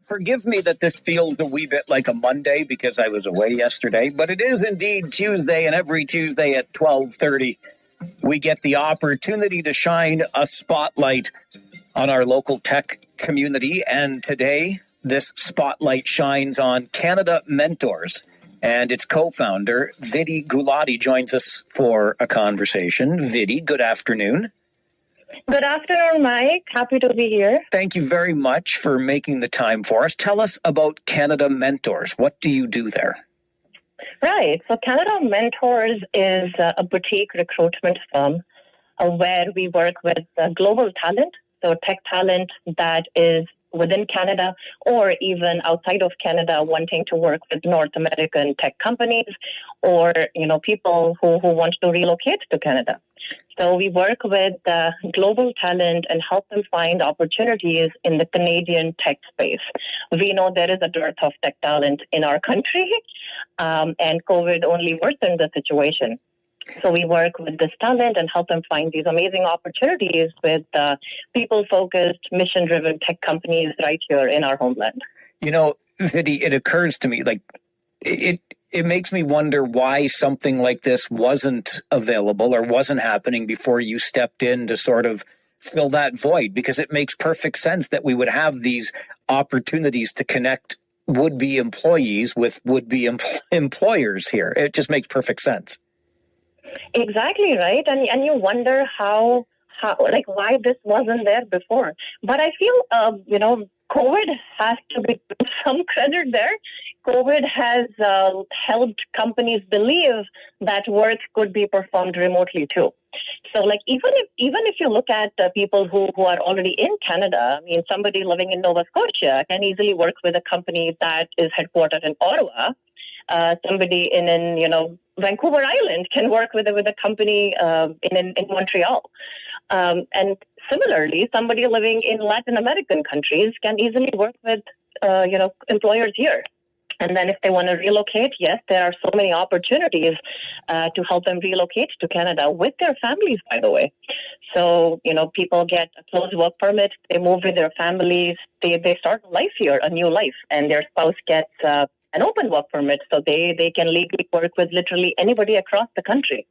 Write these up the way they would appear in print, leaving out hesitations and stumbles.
Forgive me that this feels a wee bit like a Monday because I was away yesterday, but it is indeed Tuesday, and every Tuesday at 12:30, we get the opportunity to shine a spotlight on our local tech community. And today, this spotlight shines on Canada Mentors, and its co-founder, Vidhi Gulati, joins us for a conversation. Vidhi, good afternoon. Good afternoon, Mike. Happy to be here. Thank you very much for making the time for us. Tell us about Canada Mentors. What do you do there? Right. So Canada Mentors is a boutique recruitment firm where we work with global talent, so tech talent that is within Canada or even outside of Canada wanting to work with North American tech companies or, people who want to relocate to Canada. So we work with global talent and help them find opportunities in the Canadian tech space. We know there is a dearth of tech talent in our country, and COVID only worsened the situation. So we work with this talent and help them find these amazing opportunities with people-focused, mission-driven tech companies right here in our homeland. Vidhi, it occurs to me, it makes me wonder why something like this wasn't available or wasn't happening before you stepped in to sort of fill that void, because it makes perfect sense that we would have these opportunities to connect would-be employees with would-be employers here. It just makes perfect sense. Exactly right. And you wonder how why this wasn't there before. But I feel, COVID has to be some credit there. COVID has helped companies believe that work could be performed remotely too. So even if you look at people who are already in Canada, somebody living in Nova Scotia can easily work with a company that is headquartered in Ottawa. Somebody in Vancouver Island can work with a company in Montreal. And similarly, somebody living in Latin American countries can easily work with employers here. And then if they want to relocate, yes, there are so many opportunities to help them relocate to Canada with their families, by the way. So, people get a closed work permit, they move with their families, they start life here, a new life, and their spouse gets an open work permit, so they can legally work with literally anybody across the country.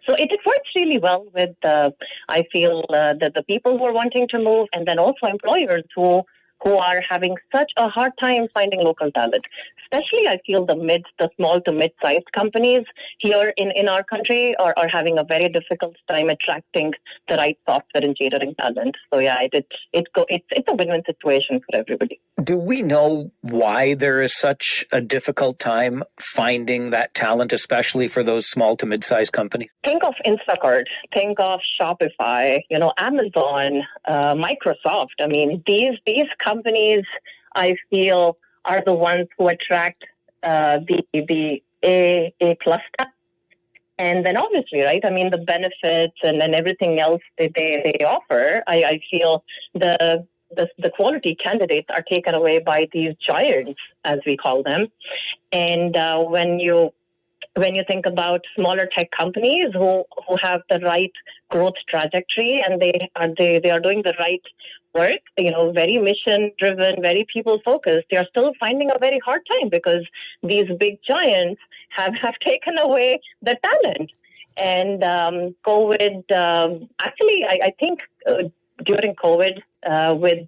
So it works really well with, I feel, the people who are wanting to move, and then also employers who are having such a hard time finding local talent. Especially, I feel the small to mid-sized companies here in our country are having a very difficult time attracting the right software engineering talent. So yeah, it's a win-win situation for everybody. Do we know why there is such a difficult time finding that talent, especially for those small to mid-sized companies? Think of Instacart, think of Shopify, Amazon, Microsoft. These companies, I feel, are the ones who attract the A plus staff. And then obviously, right, the benefits and everything else that they offer, I feel the quality candidates are taken away by these giants, as we call them. And when you think about smaller tech companies who have the right growth trajectory and they are doing the right work, very mission driven, very people focused, they are still finding a very hard time because these big giants have taken away the talent. And COVID, actually, I think during COVID, with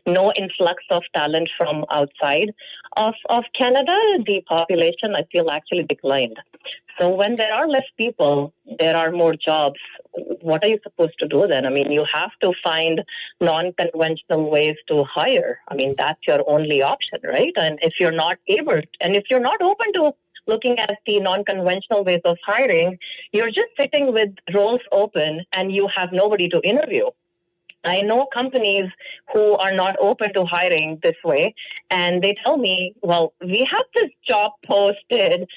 no influx of talent from outside of Canada, the population, I feel, actually declined. So when there are less people, there are more jobs. What are you supposed to do then? You have to find non-conventional ways to hire. That's your only option, right? And if you're not open to looking at the non-conventional ways of hiring, you're just sitting with roles open and you have nobody to interview. I know companies who are not open to hiring this way, and they tell me, well, we have this job posted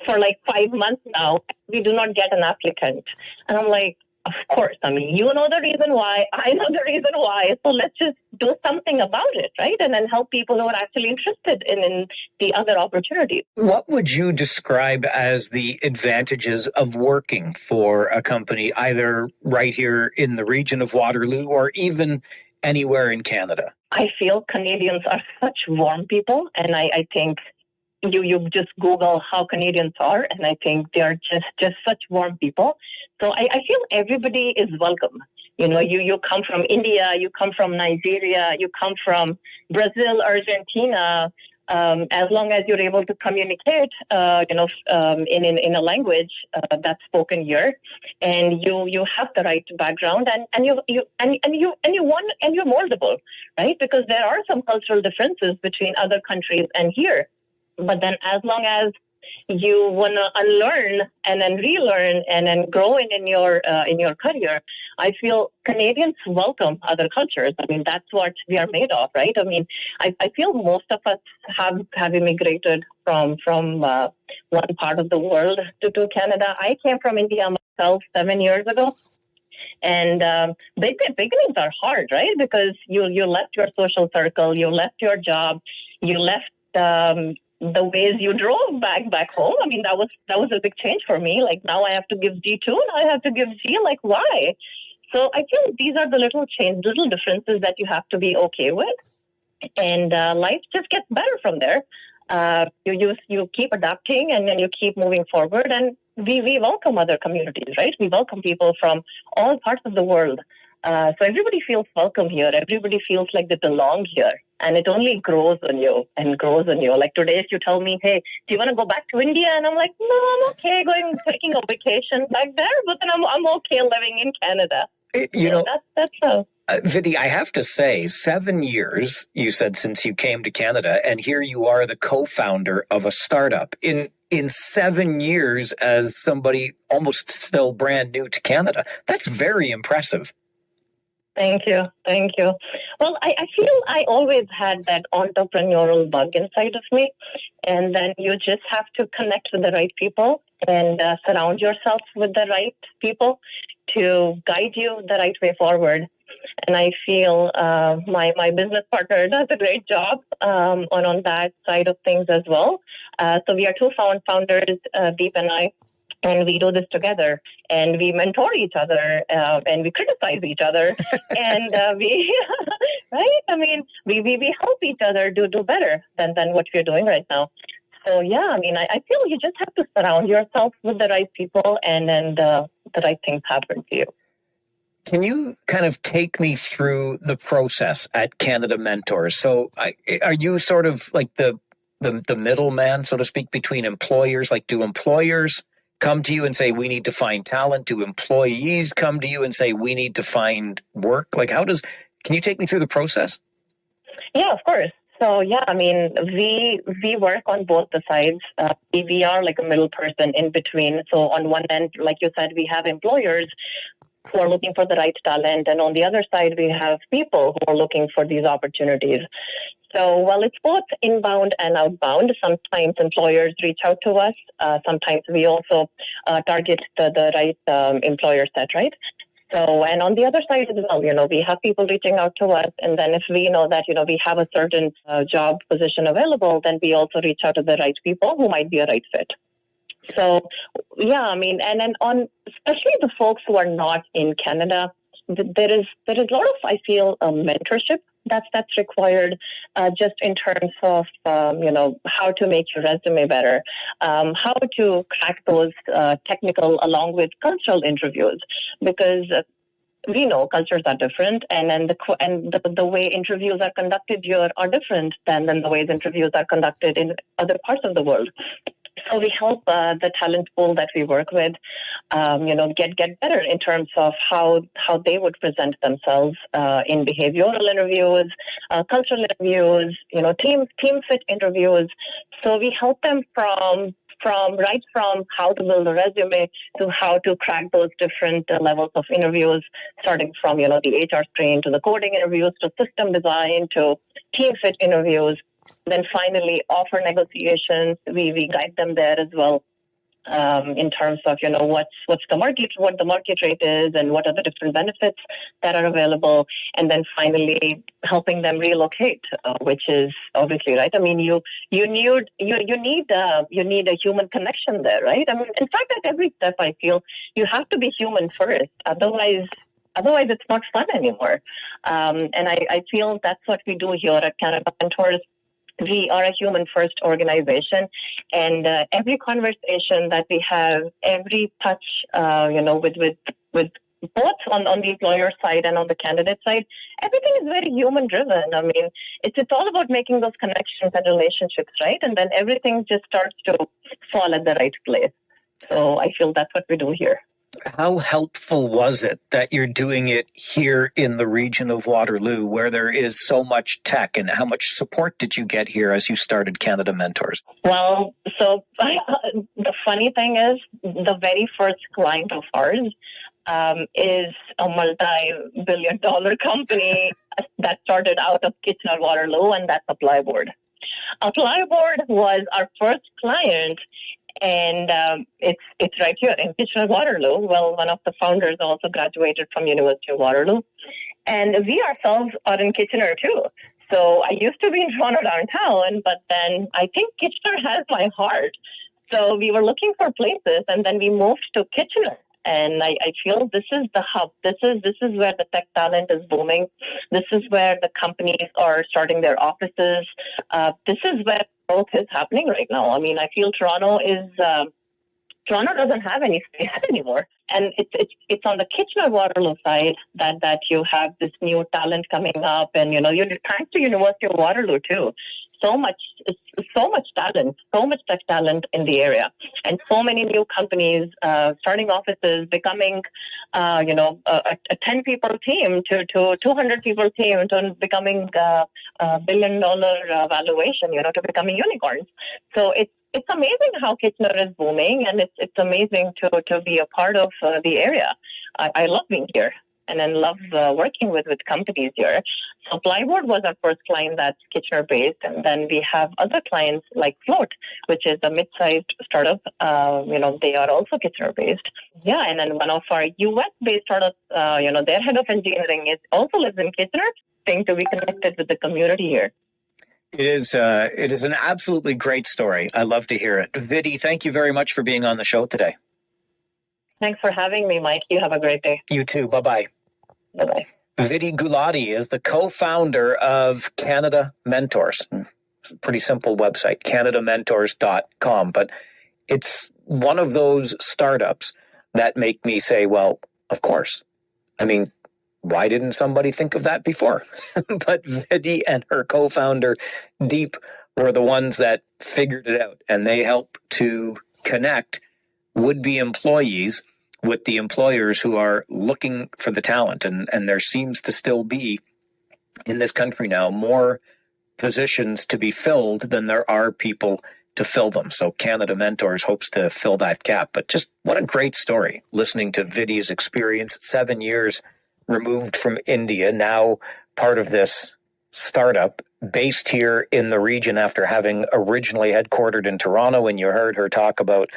for 5 months now. We do not get an applicant. And I'm like, of course. You know the reason why. I know the reason why. So let's just do something about it, right? And then help people who are actually interested in the other opportunities. What would you describe as the advantages of working for a company either right here in the region of Waterloo or even anywhere in Canada? I feel Canadians are such warm people, and I think you just Google how Canadians are, and I think they are just such warm people. So I feel everybody is welcome. You come from India, you come from Nigeria, you come from Brazil, Argentina. As long as you're able to communicate, in a language that's spoken here, and you have the right background, and you're moldable, right? Because there are some cultural differences between other countries and here. But then as long as you want to unlearn and then relearn and then grow in your career, I feel Canadians welcome other cultures. I mean, that's what we are made of, right? I mean, I feel most of us have immigrated from one part of the world to Canada. I came from India myself 7 years ago. And beginnings are hard, right? Because you left your social circle, you left your job, you left the ways you drove back home. I mean, that was a big change for me. Like, now I have to give G2, now I have to give G. Like, why? So I feel these are the little differences that you have to be okay with, and life just gets better from there. You keep adapting, and then you keep moving forward, and we welcome other communities, right? We welcome people from all parts of the world. So everybody feels welcome here. Everybody feels like they belong here. And it only grows on you and grows on you. Like today, if you tell me, hey, do you want to go back to India? And I'm like, no, I'm okay taking a vacation back there, but then I'm okay living in Canada. That's how. Vidhi, I have to say, 7 years, you said, since you came to Canada, and here you are the co-founder of a startup. In 7 years, as somebody almost still brand new to Canada, that's very impressive. Thank you. Well, I feel I always had that entrepreneurial bug inside of me. And then you just have to connect with the right people and surround yourself with the right people to guide you the right way forward. And I feel my business partner does a great job on that side of things as well. So we are two founders, Deep and I. And we do this together, and we mentor each other, and we criticize each other, and we, right? I mean, we help each other do better than what we're doing right now. So yeah, I mean, I feel you just have to surround yourself with the right people, and then the right things happen to you. Can you kind of take me through the process at Canada Mentors? So are you sort of like the middleman, so to speak, between employers? Like, do employers come to you and say, we need to find talent? Do employees come to you and say, we need to find work? Like, can you take me through the process? Yeah, of course. So, yeah, I mean, we work on both the sides. We are like a middle person in between. So on one end, like you said, we have employers who are looking for the right talent. And on the other side, we have people who are looking for these opportunities. So while it's both inbound and outbound, sometimes employers reach out to us. Sometimes we also target the right employer set, right? So, and on the other side as well, we have people reaching out to us. And then if we know that, we have a certain job position available, then we also reach out to the right people who might be a right fit. So, yeah, I mean, and then especially the folks who are not in Canada, there is a lot of, I feel, mentorship that's required, just in terms of how to make your resume better, how to crack those technical along with cultural interviews, because we know cultures are different, and then the way interviews are conducted here are different than the ways interviews are conducted in other parts of the world. So we help the talent pool that we work with, get better in terms of how they would present themselves in behavioral interviews, cultural interviews, team fit interviews. So we help them from how to build a resume to how to crack those different levels of interviews, starting from the HR screen to the coding interviews to system design to team fit interviews. Then finally, offer negotiations. We guide them there as well, in terms of what's the market, what the market rate is, and what are the different benefits that are available. And then finally, helping them relocate, which is obviously right. I mean, you need a human connection there, right? I mean, in fact, at every step, I feel you have to be human first. Otherwise, Otherwise, it's not fun anymore. And I feel that's what we do here at Canada Mentors. We are a human-first organization, and every conversation that we have, every touch, with both on the employer side and on the candidate side, everything is very human-driven. I mean, it's all about making those connections and relationships, right? And then everything just starts to fall at the right place. So I feel that's what we do here. How helpful was it that you're doing it here in the region of Waterloo, where there is so much tech, and how much support did you get here as you started Canada Mentors? Well, so the funny thing is, the very first client of ours is a multi-billion-dollar company that started out of Kitchener-Waterloo, and that's Applyboard. Applyboard was our first client, and it's right here in Kitchener-Waterloo. Well, one of the founders also graduated from University of Waterloo, and we ourselves are in Kitchener too. So I used to be in Toronto downtown, but then I think Kitchener has my heart. So we were looking for places, and then we moved to Kitchener. And I feel this is the hub. This is where the tech talent is booming. This is where the companies are starting their offices. This is where growth is happening right now. I mean, I feel Toronto doesn't have any space anymore, and it's on the Kitchener-Waterloo side that you have this new talent coming up, and you're thanks to University of Waterloo too. So much talent, so much tech talent in the area, and so many new companies starting offices, becoming, a 10-people team to 200-people team, to becoming a $1 billion valuation, to becoming unicorns. So it's amazing how Kitchener is booming, and it's amazing to be a part of the area. I love being here, and then love working with companies here. So Applyboard was our first client that's Kitchener-based, and then we have other clients like Float, which is a mid-sized startup. They are also Kitchener-based. Yeah, and then one of our US-based startups, their head of engineering also lives in Kitchener, thing to be connected with the community here. It is an absolutely great story. I love to hear it. Vidhi, thank you very much for being on the show today. Thanks for having me, Mike. You have a great day. You too. Bye-bye. Bye-bye. Vidhi Gulati is the co-founder of Canada Mentors. It's a pretty simple website, canadamentors.com, but it's one of those startups that make me say, well, of course. I mean, why didn't somebody think of that before? But Vidhi and her co-founder, Deep, were the ones that figured it out, and they help to connect would-be employees with the employers who are looking for the talent. And there seems to still be, in this country now, more positions to be filled than there are people to fill them. So Canada Mentors hopes to fill that gap. But just what a great story, listening to Vidhi's experience, 7 years removed from India, now part of this startup based here in the region after having originally headquartered in Toronto. And you heard her talk about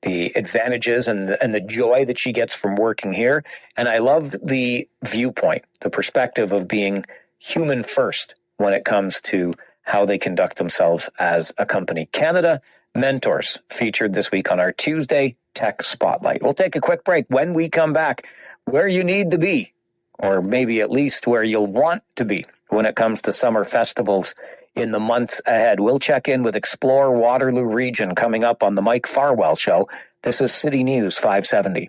the advantages and the joy that she gets from working here. And I loved the viewpoint, the perspective of being human first when it comes to how they conduct themselves as a company. Canada Mentors featured this week on our Tuesday Tech Spotlight. We'll take a quick break. When we come back, where you need to be, or maybe at least where you'll want to be when it comes to summer festivals in the months ahead. We'll check in with Explore Waterloo Region coming up on the Mike Farwell Show. This is City News 570.